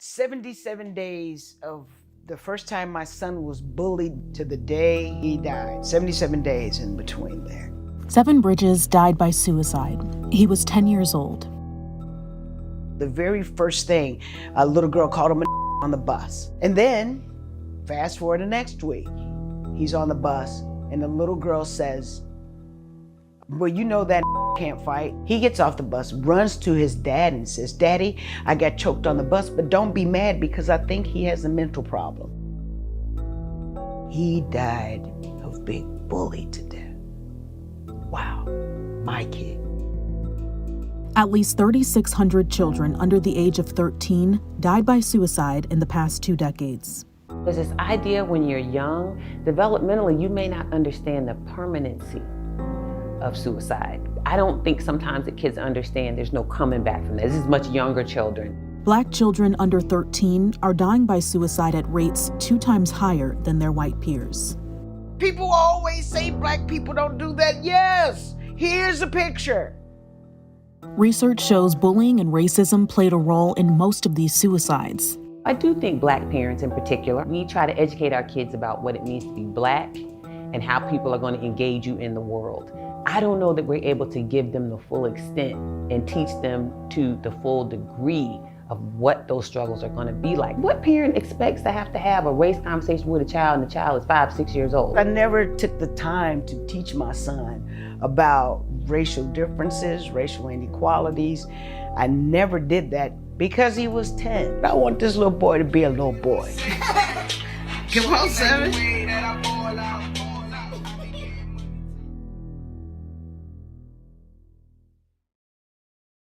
77 days of the first time my son was bullied to the day he died. 77 days in between there. Seven Bridges died by suicide. He was 10 years old. The very first thing, a little girl called him on the bus. And then, fast forward the next week, he's on the bus and the little girl says, well, you know that can't fight. He gets off the bus, runs to his dad and says, Daddy, I got choked on the bus, but don't be mad because I think he has a mental problem. He died of being bullied to death. Wow, my kid. At least 3,600 children under the age of 13 died by suicide in the past 2 decades. There's this idea when you're young, developmentally, you may not understand the permanency of suicide. I don't think sometimes that kids understand there's no coming back from this. This is much younger children. Black children under 13 are dying by suicide at rates 2 times higher than their white peers. People always say black people don't do that. Yes, here's a picture. Research shows bullying and racism played a role in most of these suicides. I do think black parents in particular, we try to educate our kids about what it means to be black and how people are going to engage you in the world. I don't know that we're able to give them the full extent and teach them to the full degree of what those struggles are going to be like. What parent expects to have a race conversation with a child and the child is 5, 6 years old? I never took the time to teach my son about racial differences, racial inequalities. I never did that because he was 10. I want this little boy to be a little boy. Come on, 7.